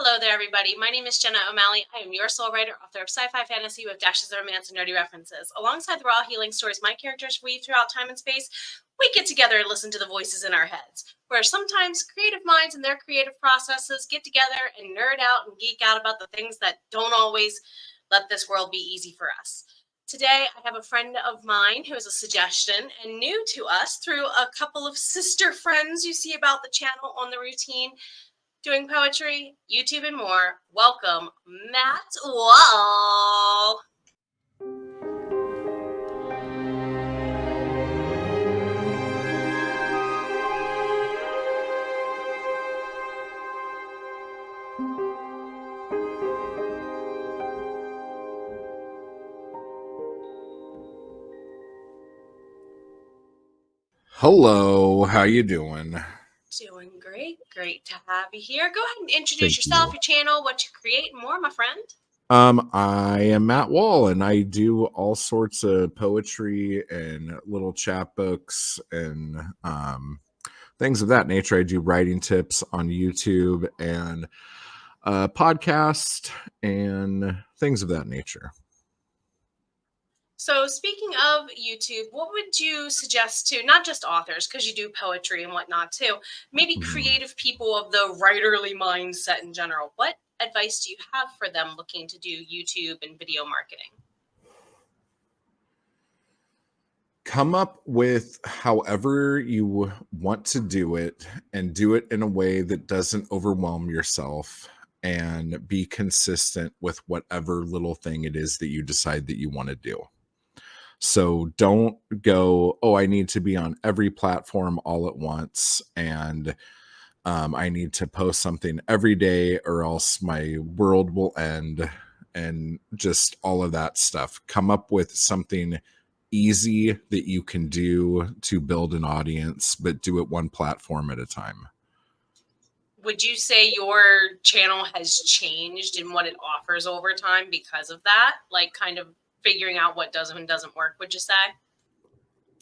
Hello there, everybody. My name is Jenna O'Malley. I am your soul writer, author of sci-fi fantasy with dashes of romance and nerdy references. Alongside the raw healing stories my characters weave throughout time and space, we get together and listen to the voices in our heads, where sometimes creative minds and their creative processes get together and nerd out and geek out about the things that don't always let this world be easy for us. Today, I have a friend of mine who is a suggestion and new to us through a couple of sister friends you see about the channel on the routine, doing poetry, YouTube, and more. Welcome, Matt Wall. Hello, how you doing? Doing great. Great to have you here. Go ahead and introduce yourself, your channel, what you create, and more, my friend. I am Matt Wall, and I do all sorts of poetry and little chapbooks and things of that nature. I do writing tips on YouTube and podcast and things of that nature. So speaking of YouTube, what would you suggest to not just authors, because you do poetry and whatnot too, maybe creative people of the writerly mindset in general? What advice do you have for them looking to do YouTube and video marketing? Come up with however you want to do it and do it in a way that doesn't overwhelm yourself, and be consistent with whatever little thing it is that you decide that you want to do. So don't go, oh, I need to be on every platform all at once, and I need to post something every day or else my world will end, and just all of that stuff. Come up with something easy that you can do to build an audience, but do it one platform at a time. Would you say your channel has changed in what it offers over time because of that? Like kind of figuring out what does and doesn't work, would you say?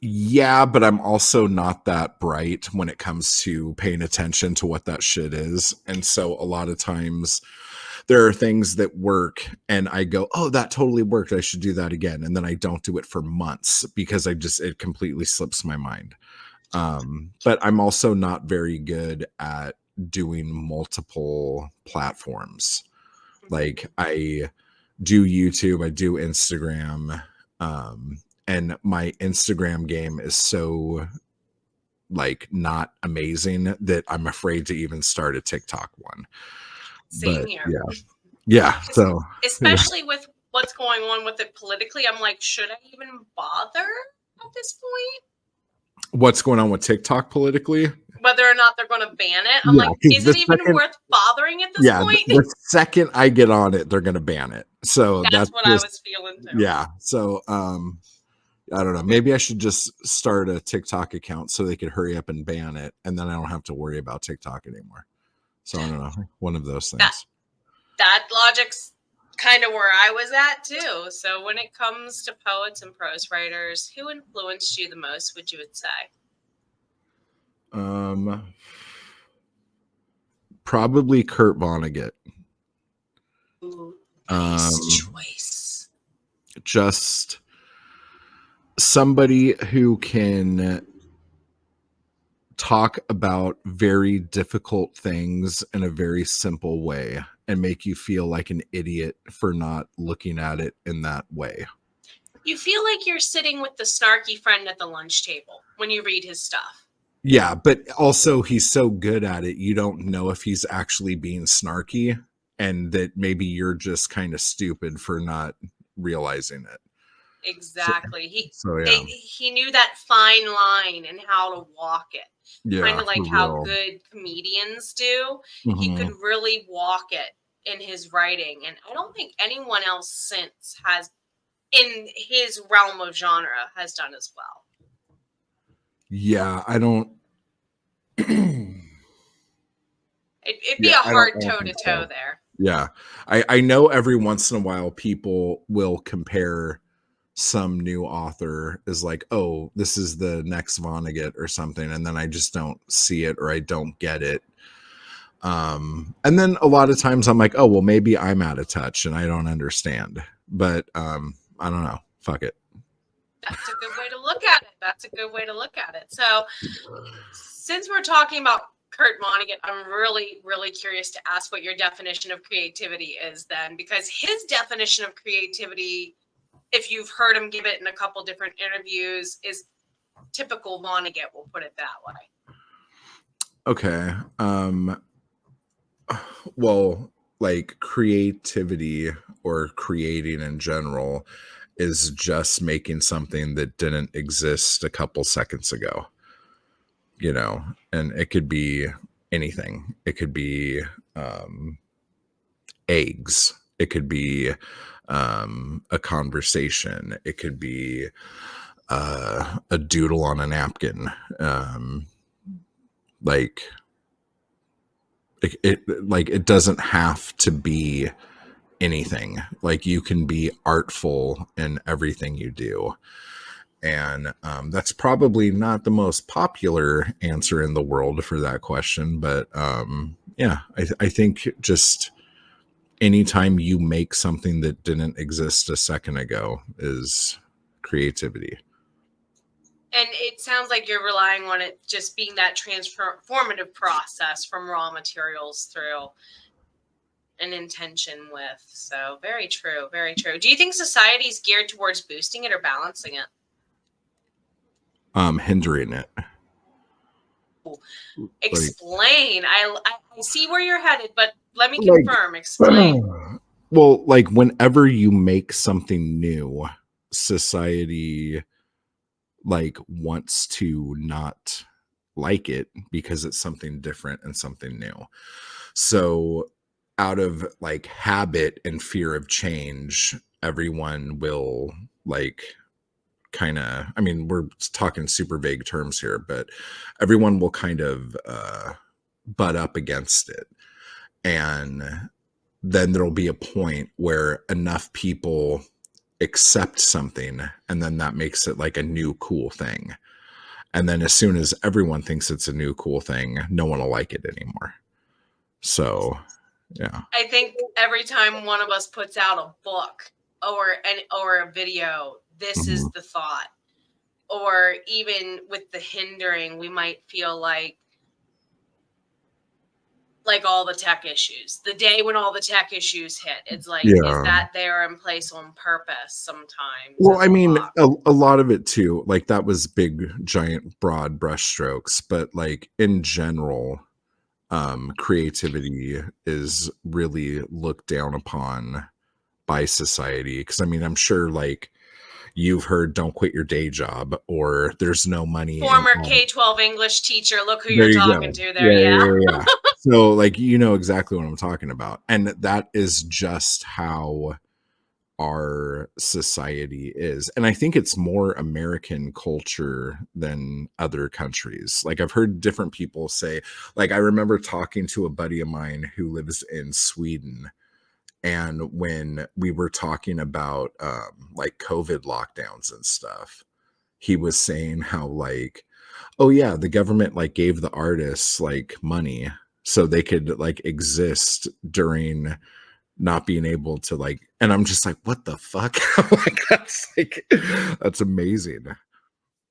Yeah, but I'm also not that bright when it comes to paying attention to what that shit is. And so a lot of times there are things that work and I go, oh, that totally worked, I should do that again. And then I don't do it for months because it completely slips my mind. But I'm also not very good at doing multiple platforms. Like I do YouTube, I do Instagram, and my Instagram game is so like not amazing that I'm afraid to even start a TikTok one. Same here. Yeah. So especially with what's going on with it politically, I'm like, should I even bother at this point? What's going on with TikTok politically? Whether or not they're going to ban it. I'm like, is it even worth bothering at this point? The second I get on it, they're going to ban it. So that's what I was feeling too. Yeah. So, I don't know. Maybe I should just start a TikTok account so they could hurry up and ban it, and then I don't have to worry about TikTok anymore. So I don't know. One of those things. That logic's kind of where I was at too. So when it comes to poets and prose writers, who influenced you the most, would you would say? Probably Kurt Vonnegut. Ooh, nice choice. Just somebody who can talk about very difficult things in a very simple way and make you feel like an idiot for not looking at it in that way. You feel like you're sitting with the snarky friend at the lunch table when you read his stuff. Yeah, but also he's so good at it, you don't know if he's actually being snarky, and that maybe you're just kind of stupid for not realizing it. Exactly. He knew that fine line and how to walk it. Yeah, kind of like how good comedians do. Mm-hmm. He could really walk it in his writing, and I don't think anyone else since has, in his realm of genre, has done as well. Yeah, I don't. It'd be a hard toe-to-toe there. Yeah, I know every once in a while people will compare some new author is like, oh, this is the next Vonnegut or something, and then I just don't see it or I don't get it. And then a lot of times I'm like, oh, well, maybe I'm out of touch and I don't understand. But I don't know. Fuck it. That's a good way to look at it. That's a good way to look at it. So since we're talking about Kurt Vonnegut, I'm really, really curious to ask what your definition of creativity is then, because his definition of creativity, if you've heard him give it in a couple different interviews, is typical Vonnegut, we'll put it that way. Okay. Well, like creativity or creating in general is just making something that didn't exist a couple seconds ago, you know, and it could be anything. It could be eggs. It could be a conversation. It could be a doodle on a napkin. Like it doesn't have to be anything. Like you can be artful in everything you do. And that's probably not the most popular answer in the world for that question. But yeah, I think just anytime you make something that didn't exist a second ago is creativity. And it sounds like you're relying on it just being that transformative process from raw materials through an intention with. So very true, very true. Do you think society is geared towards boosting it or balancing it? Hindering it. Explain. I see where you're headed, but let me confirm. Explain. Well, like whenever you make something new, society like wants to not like it because it's something different and something new. So out of like habit and fear of change, everyone will like kind of, I mean, we're talking super vague terms here, but everyone will kind of butt up against it. And then there'll be a point where enough people accept something, and then that makes it like a new cool thing. And then as soon as everyone thinks it's a new cool thing, no one will like it anymore. So yeah, I think every time one of us puts out a book or a video, this is the thought. Or even with the hindering, we might feel like all the tech issues, the day when all the tech issues hit, it's like, is that there in place on purpose sometimes? Well, I mean, a lot of it too, like that was big, giant, broad brushstrokes, but like in general, creativity is really looked down upon by society. Because I mean, I'm sure like you've heard "Don't quit your day job" or "There's no money." Former K-12 English teacher. Look who you're talking to there. Yeah. So like, you know exactly what I'm talking about. And that is just how our society is. And I think it's more American culture than other countries. Like I've heard different people say, like I remember talking to a buddy of mine who lives in Sweden. And when we were talking about like COVID lockdowns and stuff, he was saying how like, oh yeah, the government like gave the artists like money so they could like exist during not being able to like, and I'm just like, what the fuck? like that's amazing.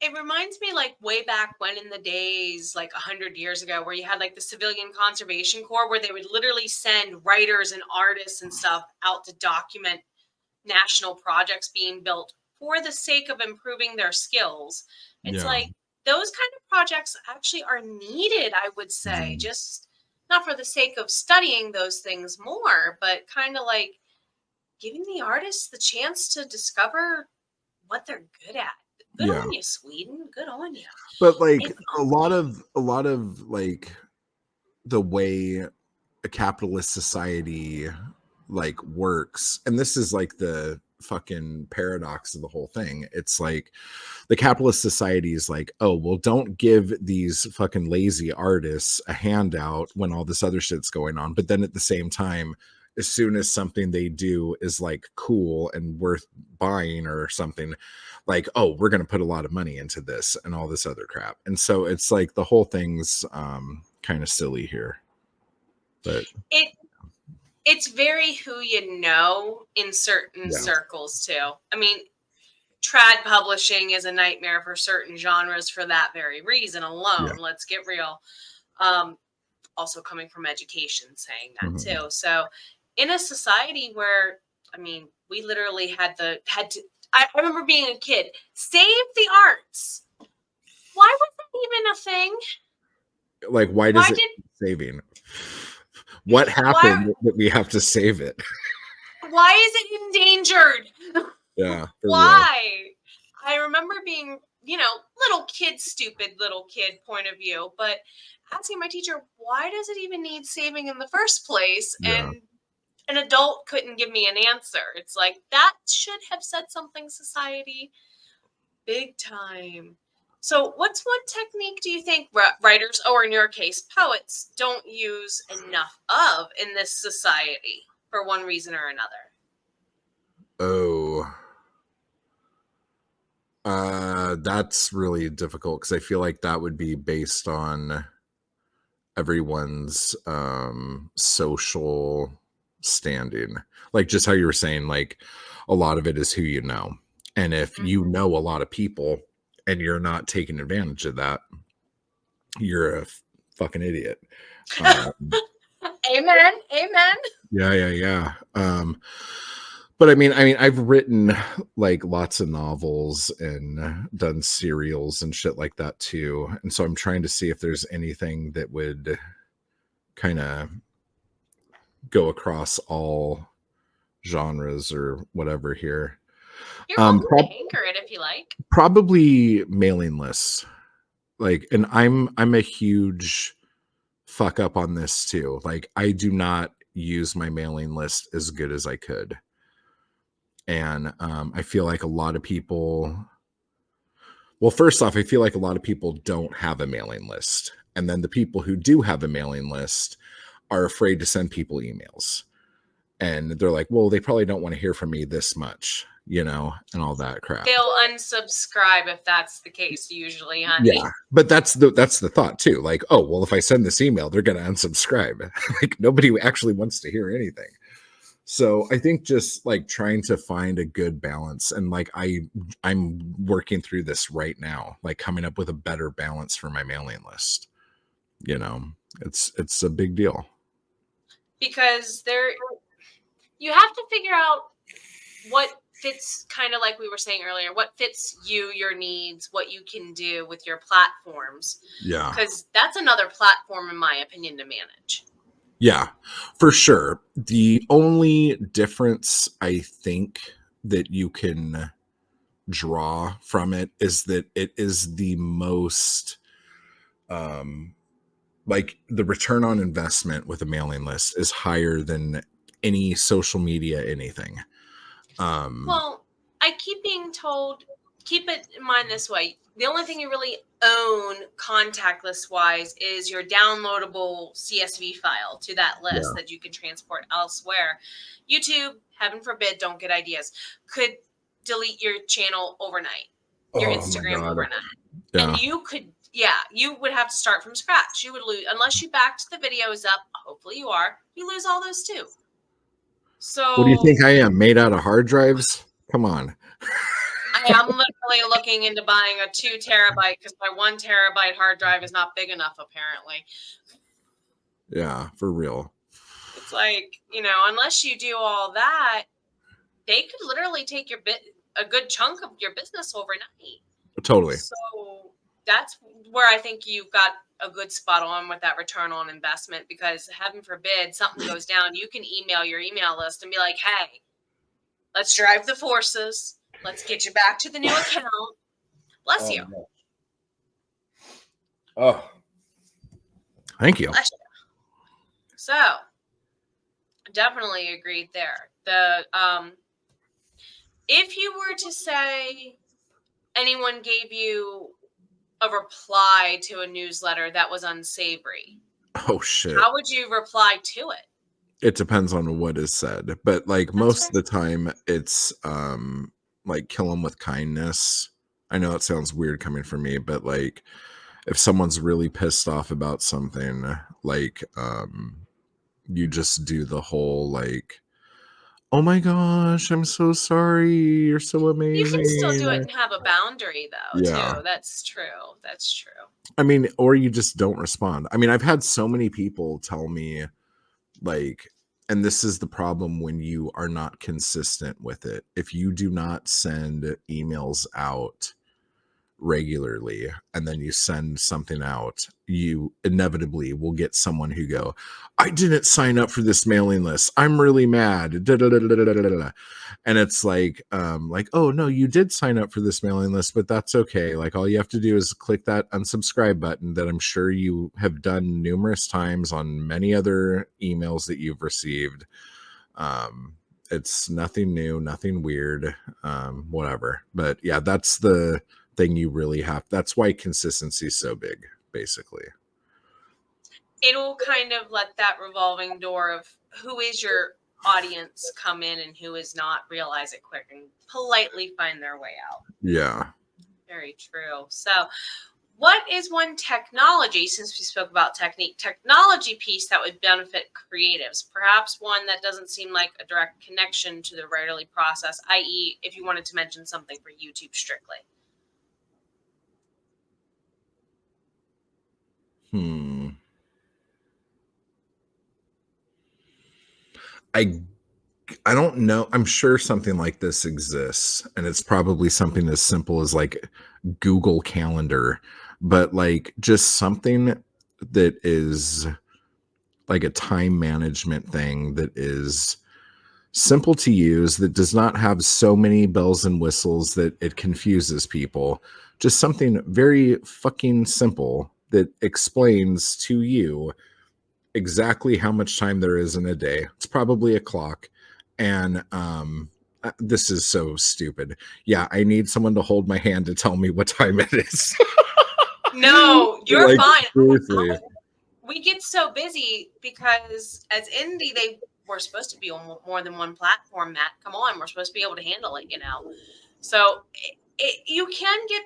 It reminds me like way back when in the days, like 100 years ago, where you had like the Civilian Conservation Corps, where they would literally send writers and artists and stuff out to document national projects being built for the sake of improving their skills. It's like those kind of projects actually are needed, I would say, just not for the sake of studying those things more, but kind of like giving the artists the chance to discover what they're good at. Good on you, Sweden. Good on you. But like a lot of like the way a capitalist society like works, and this is like the fucking paradox of the whole thing. It's like the capitalist society is like, oh well, don't give these fucking lazy artists a handout when all this other shit's going on. But then at the same time, as soon as something they do is like cool and worth buying or something, like, oh, we're going to put a lot of money into this and all this other crap. And so it's like the whole thing's kind of silly here. But it's very who you know in certain circles too. I mean, trad publishing is a nightmare for certain genres for that very reason alone. Let's get real. Also coming from education, saying that too. So in a society where, I mean, we literally had to, I remember being a kid, save the arts. Why was that even a thing? Like, why does it saving? What happened that we have to save it? Why is it endangered? Yeah. Why? Real. I remember being, you know, stupid little kid point of view, but asking my teacher, why does it even need saving in the first place? Yeah. And an adult couldn't give me an answer. It's like, that should have said something, society, big time. So what's one technique do you think writers, or in your case, poets, don't use enough of in this society for one reason or another? Oh, that's really difficult because I feel like that would be based on everyone's social standing. Like just how you were saying, like a lot of it is who you know. And if you know a lot of people and you're not taking advantage of that, you're a fucking idiot. Amen. Amen. Yeah. But I mean, I've written like lots of novels and done serials and shit like that too. And so I'm trying to see if there's anything that would kind of go across all genres or whatever here. You're welcome to anchor it if you like. Probably mailing lists. Like, and I'm a huge fuck up on this too. Like, I do not use my mailing list as good as I could. And I feel like a lot of people, well, first off, I feel like a lot of people don't have a mailing list. And then the people who do have a mailing list are afraid to send people emails. And they're like, well, they probably don't want to hear from me this much, you know, and all that crap. They'll unsubscribe if that's the case, usually, honey. Yeah, but that's the thought too. Like, oh, well, if I send this email, they're going to unsubscribe. Like nobody actually wants to hear anything. So I think just like trying to find a good balance, and like I'm working through this right now, like coming up with a better balance for my mailing list. You know, it's a big deal. Because you have to figure out what fits, kind of like we were saying earlier, what fits you, your needs, what you can do with your platforms. Yeah. Because that's another platform, in my opinion, to manage. Yeah, for sure. The only difference I think that you can draw from it is that it is the most like the return on investment with a mailing list is higher than any social media anything. Well, I keep being told, keep it in mind this way. The only thing you really own contactless wise is your downloadable CSV file to that list that you can transport elsewhere. YouTube, heaven forbid, don't get ideas, could delete your channel overnight, your Instagram overnight. Yeah. And you could, you would have to start from scratch. You would lose, unless you backed the videos up, hopefully you are, you lose all those too. So what do you think I am, made out of hard drives? Come on. I am literally looking into buying a 2 terabyte because my 1 terabyte hard drive is not big enough, apparently. Yeah, for real. It's like, you know, unless you do all that, they could literally take a good chunk of your business overnight. Totally. So that's where I think you've got a good spot on with that return on investment, because heaven forbid something goes down, you can email your email list and be like, hey, let's drive the forces. Let's get you back to the new account. Bless you. No. Oh, thank you. Bless you. So, definitely agreed there. If you were to say anyone gave you a reply to a newsletter that was unsavory, oh shit, how would you reply to it? It depends on what is said, but like most of the time, it's like kill them with kindness. I know it sounds weird coming from me, but like if someone's really pissed off about something, like You just do the whole like, oh my gosh, I'm so sorry. You're so You can still do it amazing. and have a boundary, though, Yeah. too. That's true. That's true. I mean, or you just don't respond. I mean, I've had so many people tell me, like, and this is the problem when you are not consistent with it. If you do not send emails out regularly and then you send something out, you inevitably will get someone who go, I didn't sign up for this mailing list, I'm really mad, da, da, da, da, da, da, da. And it's like, oh no, you did sign up for this mailing list, but that's okay. Like, all you have to do is click that unsubscribe button that I'm sure you have done numerous times on many other emails that you've received. It's nothing new, nothing weird, whatever. But yeah, that's the thing you really have. That's why consistency is so big, basically. It'll kind of let that revolving door of who is your audience come in and who is not, realize it quick and politely find their way out. Yeah. Very true. So, what is one technology, since we spoke about technology piece that would benefit creatives? Perhaps one that doesn't seem like a direct connection to the writerly process, i.e., if you wanted to mention something for YouTube strictly. I I don't know. I'm sure something like this exists, and it's probably something as simple as like Google Calendar, but like just something that is like a time management thing that is simple to use, that does not have so many bells and whistles that it confuses people. Just something very fucking simple that explains to you exactly how much time there is in a day. It's probably a clock. And this is so stupid. Yeah, I need someone to hold my hand to tell me what time it is. No, you're Like, fine. seriously. We get so busy because as indie, we're supposed to be on more than one platform, Matt. Come on, we're supposed to be able to handle it, you know. So you can get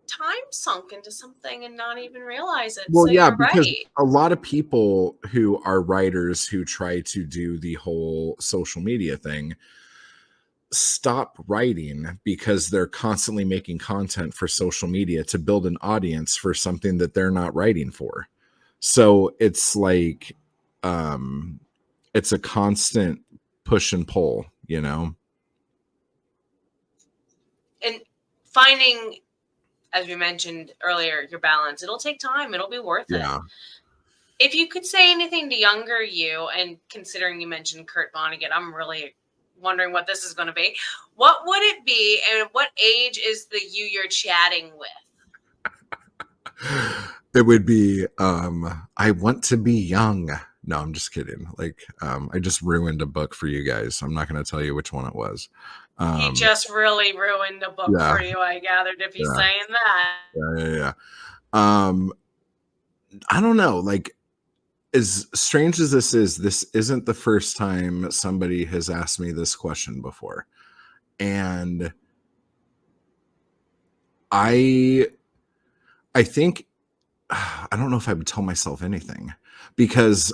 time sunk into something and not even realize it. Well, So yeah, you're because right. a lot of people who are writers who try to do the whole social media thing stop writing because they're constantly making content for social media to build an audience for something that they're not writing for. So it's like it's a constant push and pull, you know. And finding, as we mentioned earlier, your balance, it'll take time. It'll be worth it. Yeah. If you could say anything to younger you, and considering you mentioned Kurt Vonnegut, I'm really wondering what this is going to be. What would it be, and what age is the you you're chatting with? It would be I want to be young. No, I'm just kidding. Like I just ruined a book for you guys. I'm not going to tell you which one it was. He just really ruined a book Yeah. for you, I gathered, if he's Yeah. saying that. Yeah. I don't know. Like, as strange as this isn't the first time somebody has asked me this question before. And I think I don't know if I would tell myself anything, because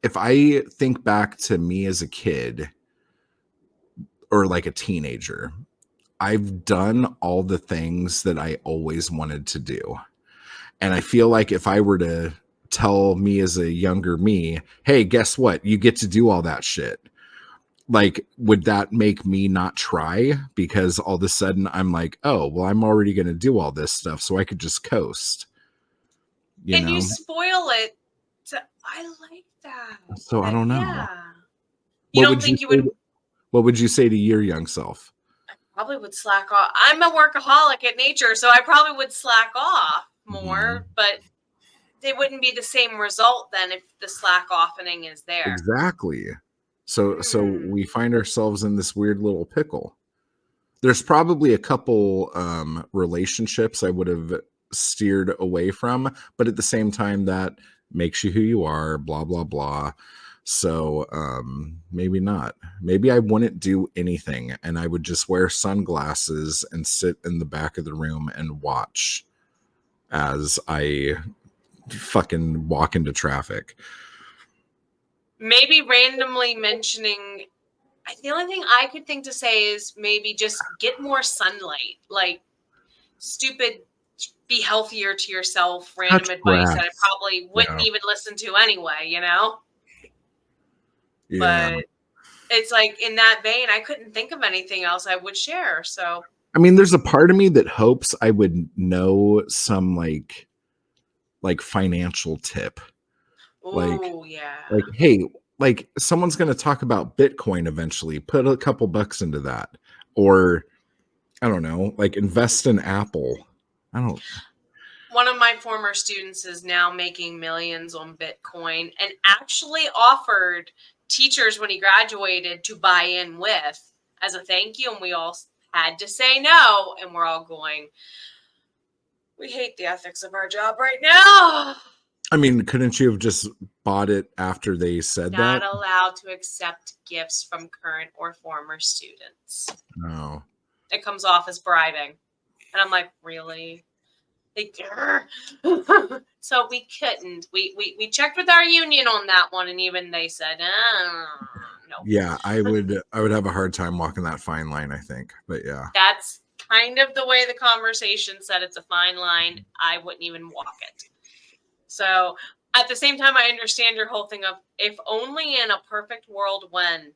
if I think back to me as a kid or like a teenager, I've done all the things that I always wanted to do. And I feel like if I were to tell me as a younger me, hey, guess what? You get to do all that shit. Like, would that make me not try? Because all of a sudden I'm like, oh, well, I'm already going to do all this stuff, so I could just coast. You And you know? spoil it. I like that. So I don't know. Yeah. You What don't would you think you say? would? What would you say to your young self? I probably would slack off. I'm a workaholic at nature, so I probably would slack off more, but it wouldn't be the same result then if the slack offening is there. Exactly. So we find ourselves in this weird little pickle. There's probably a couple relationships I would have steered away from, but at the same time, that makes you who you are, blah blah blah. So maybe not. Maybe I wouldn't do anything, and I would just wear sunglasses and sit in the back of the room and watch as I fucking walk into traffic. maybe randomly mentioning. The only thing I could think to say is maybe just get more sunlight. Like stupid, be healthier to yourself. Random Touch advice that I grass. probably wouldn't even listen to anyway. Yeah. But it's like in that vein, I couldn't think of anything else I would share. So I mean, there's a part of me that hopes I would know some like financial tip. oh yeah. Like, hey, like someone's going to talk about Bitcoin eventually. Put a couple bucks into that, or I don't know, like invest in Apple. I don't. One of my former students is now making millions on Bitcoin and actually offered teachers when he graduated to buy in with as a thank you. And we all had to say no. And we're all going, we hate the ethics of our job right now. I mean, couldn't you have just bought it after they said Not that? allowed to accept gifts from current or former students. No. It comes off as bribing. And I'm like, really? So we couldn't. We checked with our union on that one, and even they said, no. Yeah, I would have a hard time walking that fine line, I think. But yeah. That's kind of the way the conversation said. It's a fine line. I wouldn't even walk it. So at the same time, I understand your whole thing of if only in a perfect world when.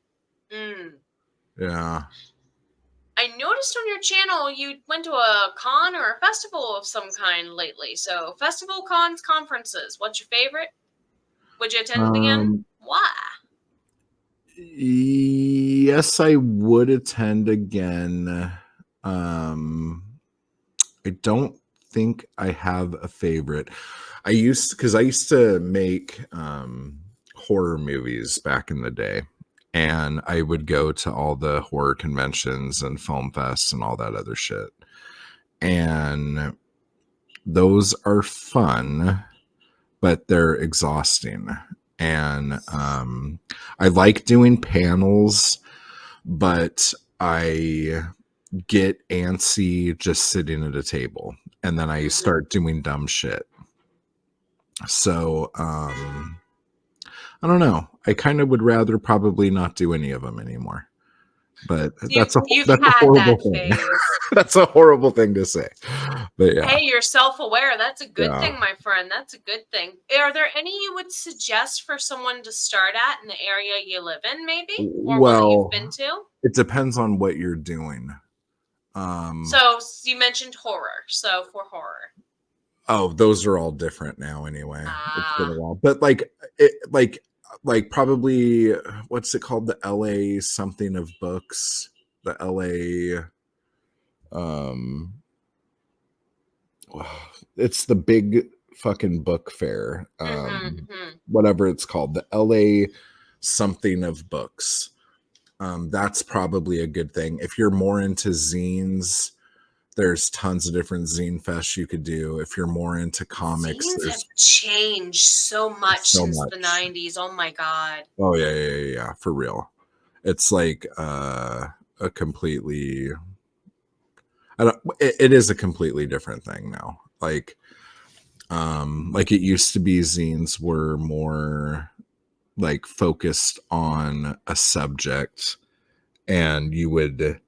Yeah. I noticed on your channel you went to a con or a festival of some kind lately. So festival, cons, conferences. What's your favorite? Would you attend it again? Why? Yes, I would attend again. I don't think I have a favorite. I used to make horror movies back in the day, and I would go to all the horror conventions and film fests and all that other shit. And those are fun, but they're exhausting. And I like doing panels, but I get antsy just sitting at a table, and then I start doing dumb shit. So I don't know. I kind of would rather probably not do any of them anymore. But that's a horrible thing. That's a horrible thing to say. But yeah. Hey, you're self-aware. That's a good thing, my friend. That's a good thing. Are there any you would suggest for someone to start at in the area you live in, maybe? Or one that you've been to? It depends on what you're doing. So you mentioned horror. So for horror. Oh, those are all different now anyway. It's been a while. But like probably what's it called? The LA something of books. The LA it's the big fucking book fair. Whatever it's called. The LA something of books. That's probably a good thing. If you're more into zines, there's tons of different zine fests you could do. If you're more into comics, zines have changed so much since the 90s. Oh my god. Oh yeah, for real. It's like a completely it is a completely different thing now. Like it used to be zines were more like focused on a subject, and you would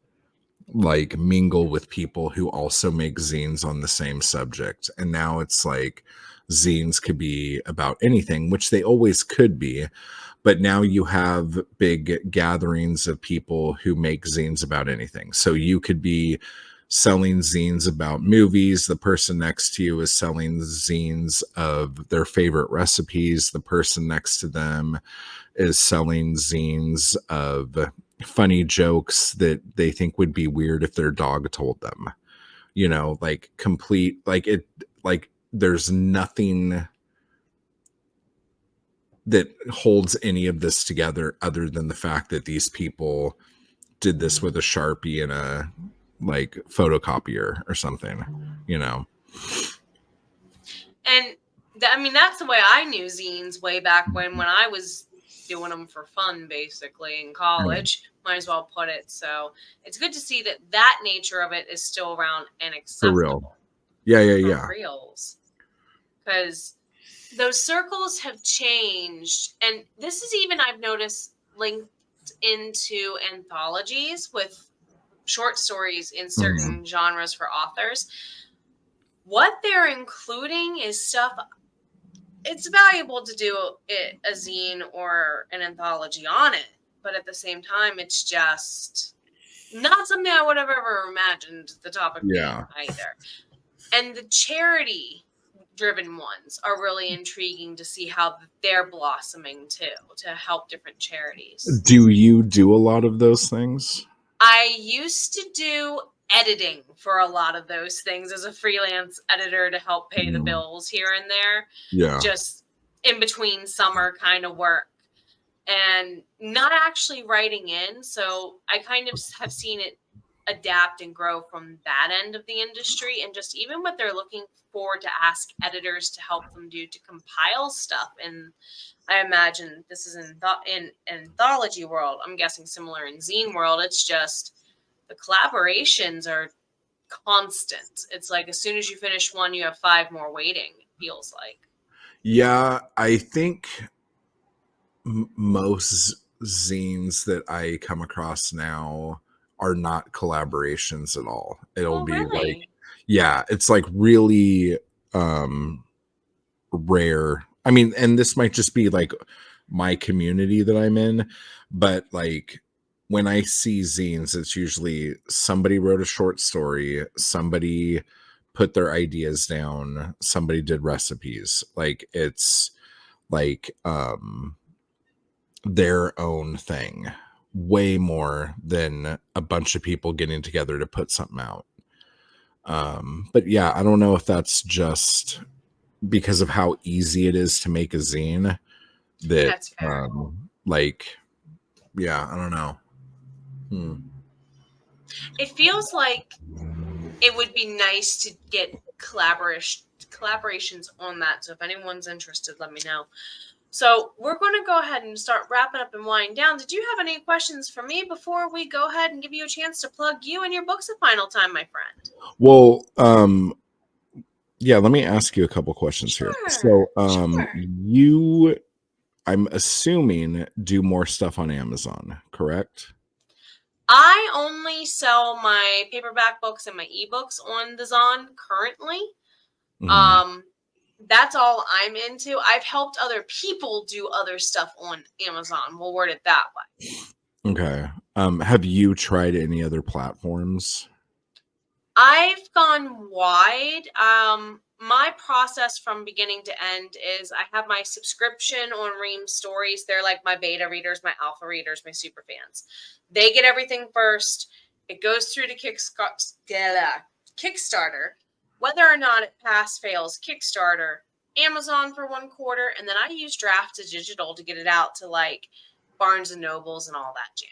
like mingle with people who also make zines on the same subject. And now it's like zines could be about anything, which they always could be, but now you have big gatherings of people who make zines about anything. So you could be selling zines about movies, the person next to you is selling zines of their favorite recipes, the person next to them is selling zines of funny jokes that they think would be weird if their dog told them. Like complete, like it, like there's nothing that holds any of this together other than the fact that these people did this with a Sharpie and a like photocopier or something. And I mean, that's the way I knew zines way back when I was doing them for fun, basically, in college. Might as well put it. So it's good to see that nature of it is still around and acceptable. For real. Yeah. For reals. Because those circles have changed, and this is even, I've noticed, linked into anthologies with short stories in certain genres for authors. What they're including is stuff, it's valuable to do a zine or an anthology on it, but at the same time, it's just not something I would have ever imagined the topic being Yeah. either. And the charity driven ones are really intriguing to see how they're blossoming too, to help different charities. Do you do a lot of those things? I used to do editing for a lot of those things as a freelance editor to help pay the bills here and there, Yeah. just in between summer kind of work, and not actually writing in. So I kind of have seen it adapt and grow from that end of the industry, and just even what they're looking for to ask editors to help them do to compile stuff. And I imagine this is in anthology world. I'm guessing similar in zine world. It's just the collaborations are constant. It's like as soon as you finish one, you have 5 more waiting, it feels like. Yeah, I think most zines that I come across now are not collaborations at all. It'll Oh, be like, really? yeah, it's like really rare. I mean, and this might just be like my community that I'm in, but like when I see zines, it's usually somebody wrote a short story, somebody put their ideas down, somebody did recipes. Like it's like their own thing way more than a bunch of people getting together to put something out. But yeah, I don't know if that's just because of how easy it is to make a zine that That's fair. like, yeah, I don't know. It feels like it would be nice to get collaborations on that. So if anyone's interested, let me know. So we're going to go ahead and start wrapping up and winding down. Did you have any questions for me before we go ahead and give you a chance to plug you and your books a final time, my friend? Well, yeah, let me ask you a couple questions here. So, Sure. you, I'm assuming, do more stuff on Amazon, correct? I only sell my paperback books and my ebooks on the Zon currently. Mhm. That's all I'm into. I've helped other people do other stuff on Amazon. We'll word it that way. Okay. Have you tried any other platforms? I've gone wide. My process from beginning to end is I have my subscription on Ream Stories. They're like my beta readers, my alpha readers, my super fans. They get everything first. It goes through to Kickstarter. Whether or not it pass fails Kickstarter, Amazon for 1/4, and then I use Draft to Digital to get it out to like Barnes and Nobles and all that jam,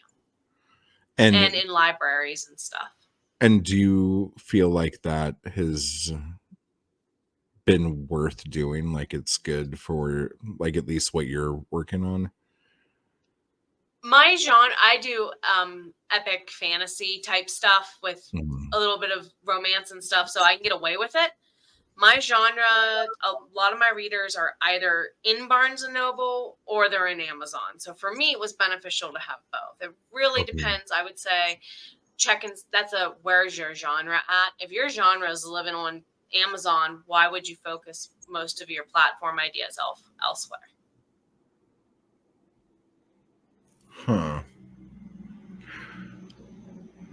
and And in libraries and stuff. and do you feel like that has been worth doing? Like it's good for like at least what you're working on? My genre, I do epic fantasy type stuff with Mhm. a little bit of romance and stuff, so I can get away with it. My genre, a lot of my readers are either in Barnes and Noble or they're in Amazon. So for me, it was beneficial to have both. It really Okay. depends. I would say checking, that's a where's your genre at. If your genre is living on Amazon, why would you focus most of your platform ideas elsewhere? Huh.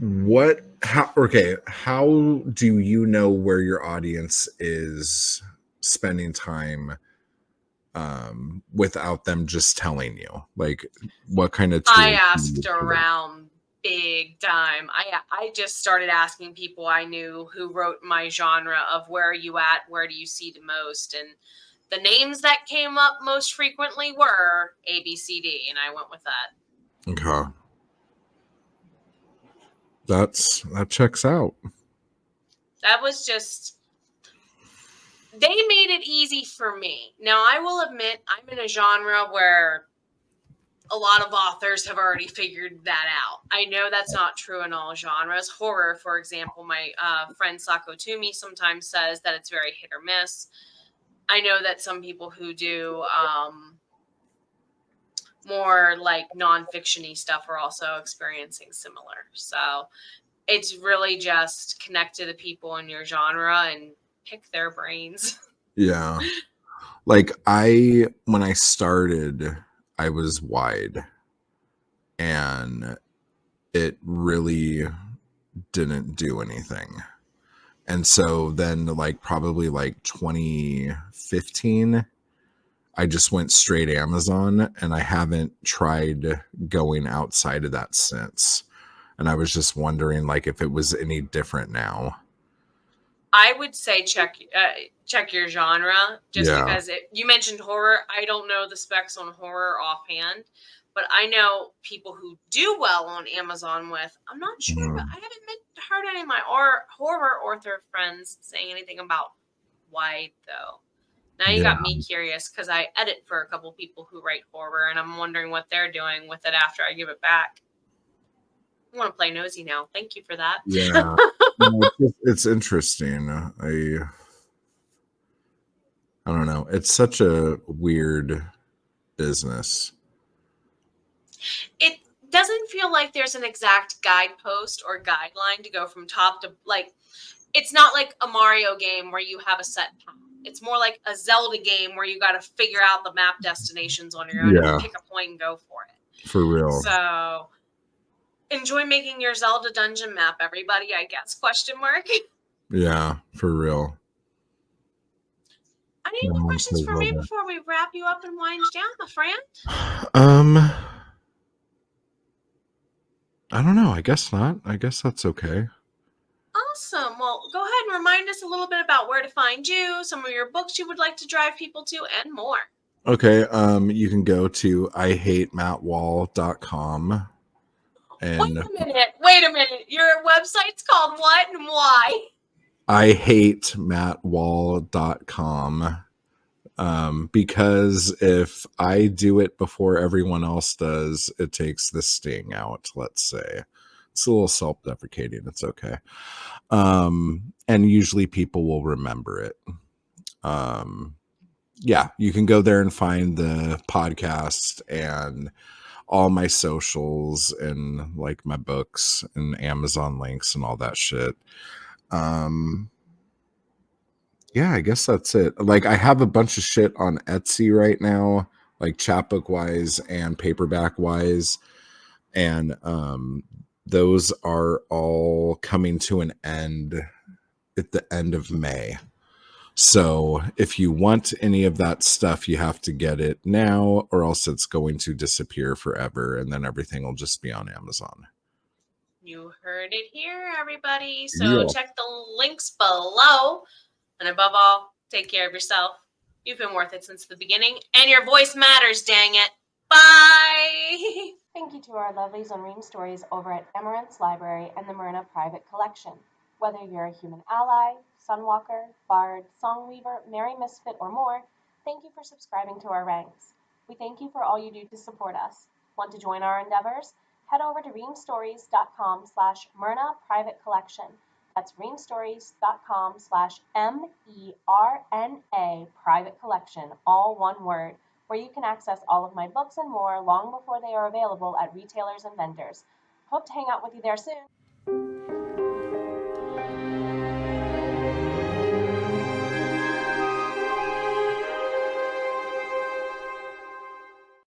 What how okay, how do you know where your audience is spending time without them just telling you? Like what kind of I tools do you asked use for that? around big time. I just started asking people I knew who wrote my genre of where are you at, where do you see the most, and the names that came up most frequently were ABCD, and I went with that. Okay. That checks out. That was just, they made it easy for me. Now I will admit I'm in a genre where a lot of authors have already figured that out. I know that's not true in all genres. Horror, for example, my friend Sako Toomey sometimes says that it's very hit or miss. I know that some people who do more like non-fiction-y stuff are also experiencing similar. So it's really just connect to the people in your genre and pick their brains. Yeah. Like when I started, I was wide, and it really didn't do anything. And so then like probably like 2015, I just went straight Amazon, and I haven't tried going outside of that since. And I was just wondering like if it was any different now. I would say check your genre, just Yeah. because you mentioned horror. I don't know the specs on horror offhand, but I know people who do well on Amazon with. I'm not sure, but I haven't heard any of my horror author friends saying anything about wide though. Now you Yeah. got me curious because I edit for a couple people who write horror, and I'm wondering what they're doing with it after I give it back. I want to play nosy now. Thank you for that. Yeah. No, it's interesting. I don't know. It's such a weird business. It doesn't feel like there's an exact guidepost or guideline to go from top to like. It's not like a Mario game where you have a set path. It's more like a Zelda game where you got to figure out the map destinations on your own and Yeah, pick a point and go for it. for real. So enjoy making your Zelda dungeon map, everybody, I guess, question mark. Yeah, for real. Any more No, questions for me before we wrap you up and wind down, my friend? I don't know. I guess not. I guess that's okay. Awesome. Well, go ahead and remind us a little bit about where to find you, some of your books you would like to drive people to, and more. Okay. You can go to ihatemattwall.com and Wait a minute. Your website's called what and why? ihatemattwall.com. Because if I do it before everyone else does, it takes the sting out, let's say. It's a little self-deprecating. It's okay. And usually people will remember it. Yeah, you can go there and find the podcast and all my socials and like my books and Amazon links and all that shit. Yeah, I guess that's it. Like I have a bunch of shit on Etsy right now, like chapbook wise and paperback wise. And those are all coming to an end at the end of May. So if you want any of that stuff, you have to get it now, or else it's going to disappear forever, and then everything will just be on Amazon. You heard it here, everybody. So Yeah. check the links below. And above all, take care of yourself. You've been worth it since the beginning, and your voice matters, dang it. Bye! Thank you to our lovelies on Ream Stories over at Emerald's Library and the Myrna Private Collection. Whether you're a human ally, sunwalker, bard, songweaver, merry misfit, or more, thank you for subscribing to our ranks. We thank you for all you do to support us. Want to join our endeavors? Head over to reamstories.com/Myrna Private Collection. That's reamstories.com/MERNA Private Collection, all one word, where you can access all of my books and more long before they are available at retailers and vendors. Hope to hang out with you there soon.